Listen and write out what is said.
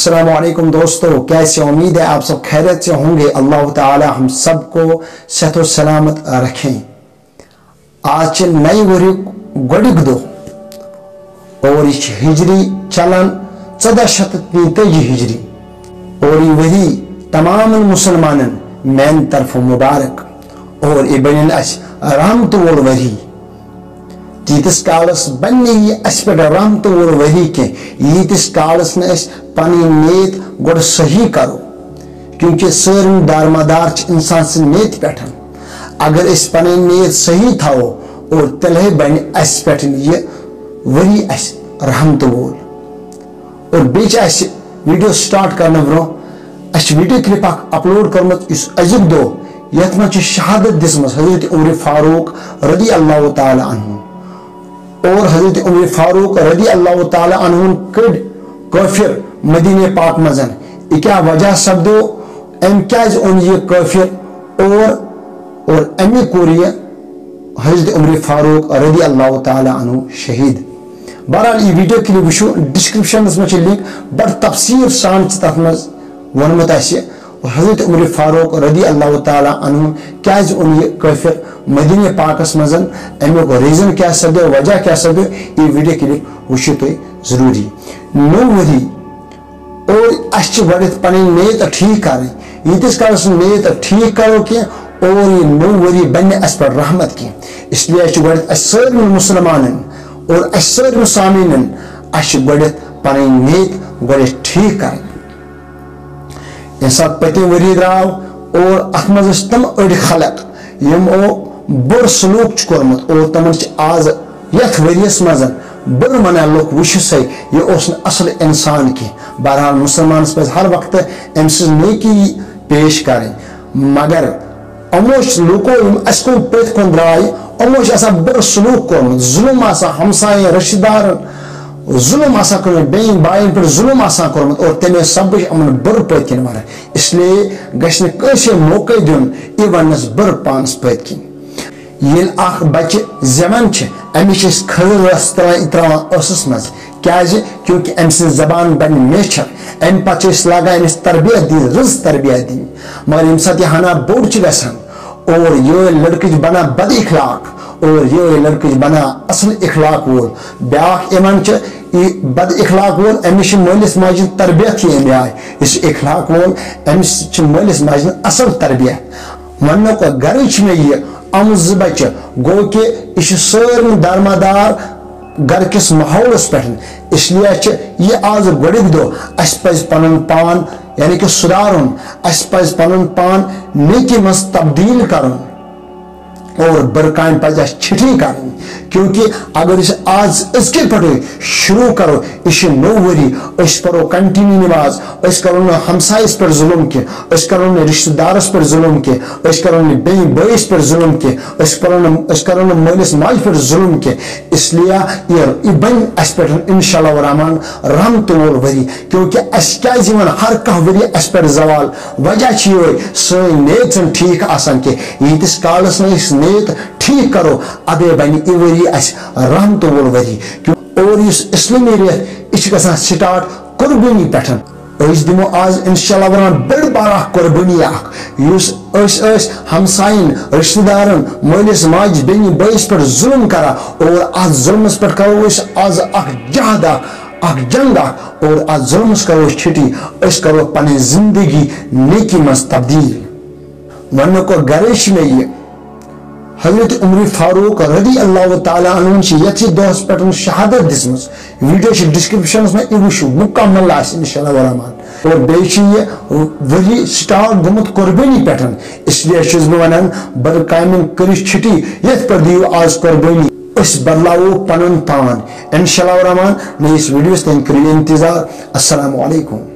अस्सलाम वालेकुम दोस्तों, कैसे उम्मीद है आप सब खैरियत से होंगे। अल्लाह ताला हम सबको सेहत और सलामत रखें। आज नई वरी गोडिक दो और हिजरी चलन 1443 हिजरी और ये वरी तमाम मुसलमानन मैन तरफ मुबारक और ये बन रहमत वोल वरी। तीतिस कालस बन पे रहमत वोल वरी के यीतिस कालस न पन नीयत गोड़ सही करो, क्योंकि सारे दारमदार इंसान से नीयत पे। अगर इस पन नीयत सही थो और तेल बन पे ये वरी रहमत वोल। और बे वीडियो स्टार्ट करने ब्रो वीडियो क्लिप अपलोड कर्मुत अजुक दो यथ मे शहादत दिसम हजरत उमर फारूक रदी अल्लाह ताला अन्हु। और हजरत उमर फारूक रदी अल्लाह ताला अन्हु कड़ काफिर मदीने पाक मजन यह क्या वजह सपदो अम क्या ओन यह काफिर और अमे कोर हजरत उमर फारूक रदी अल्लाह ताला अन्हु शहीद। बहरहाल यह वीडियो क्लिप वो डिस्क्रिप्शन में लिंक बड़ तफसीर सान तथ मज वनमुत हजरत उमर फारूक रदी अल्लाह ताला अन्हु क्या ओन यह काफिर मदीने पाकस मजन अमुक रीजन क्या सपदो वजह क्या सपदो यह वीडियो क्लिप वो जरूरी। नौ वरी और गो पन नीयत ठीक कर यीतिस कालस नीयत ठीक करो कि और ये नौ वरी बन पे रहमत की। इसलिए सारे मुसलमान और सारे सामीन गो पन नीयत गो ठीक कर। ये सब पतम वरी द्राव और अत मज तम अड़ खलक यमो बुर सलूक कोर्मुत और तमन आज यथ वरियस मजन बुर मना लोग वह यह असल इंसान की। बहरहाल मुसलमान पे हर वक्त अम नेकी पेश करें, मगर अमो लूको अस पथ कुन द्राय अमो बुर सलूक कोर्मुत जुल्म हमसाय रिश्तेदार जुल्म बेन बायन पे जुल्म कोर्मुत और तमे सब अमन बुर पथ किन वन। इसलिए गसे मौके दिन यह वनस बुर पानस पथ किन। ये बच्चे जमन अमिश खर त्रावान असस मज क्या क्योंकि अम जबान बन मेछर अम पे लागान तरबियत दी रज तरबियत दी। मगर ये सात हना बोड़ गसान और ये लड़क बना बद इखलाक और ये लड़क बना असल इखलाक वोल। ब्या इन बद इखलाक वोल अमिश मलिस माज तरबियत ही अमे आय इस इखलाक वोल अमिश मलिस माज असल तरबियत वन गर मे ये अम ज बच्चे गो कि यह सारे दारमदार घर किस माहौलस पे। इसलिए यह आज गोडिक दो पज पन पान यानी कि सुधारुन पज पन पान नेकी मज तब्दील कर और बरकान पज छिटी कर। क्योंकि अगर आज इसके पे शुरू करो यह नौ वरी पो कंटिन्यू नमाज करो न हमसायस पे जुल्म के करो न रिश्तेदारस पे जुल्म के करो न बेन बस पे जुल्म के करो न मलिस माज पे जुल्म के। इसलिए यह बन पे इंशाअल्लाह रहमान रहमत वोल वरी। क्योंकि क्या हर कह वरी पे जवाल वजह सन नीयत ठीक आसान के यीतिस कालस नीयत ठीक करो अदे बन यह वरी रहमत वोल वरी। और इस्लामी रेत यह स्टार्ट कुर्बानी पे दिमो आज इंशाअल्लाह वरान बड़ बार कुर्बानी हमसाइन रिश्तेदारन मलिस माज बेन बस पे जुल्म करा और आज जुल्मस पे करो आज जंग और आज जुल्मस करो छिटी करो पन जिंदगी नेकी मज तब्दील। वन को गरेश में ये हजरत उमर फारूक रदी अल्लाह ताला अन्हु यथ दोहस पे शहादत दिसम। वीडियो डिस्क्रिप्शन में यह वो मुकम्मल इंशाअल्लाह रहमान। और बे वरी स्टार्ट गुमुत कुर्बानी पे। इसलिए बह वन बड़ कामन कर छिटी यथ पे दियो आज कुर्बानी बदलावो पन पान इंशाअल्लाह रहमान। नई वीडियोस तक करिए इंतजार। अस्सलामु अलैकुम।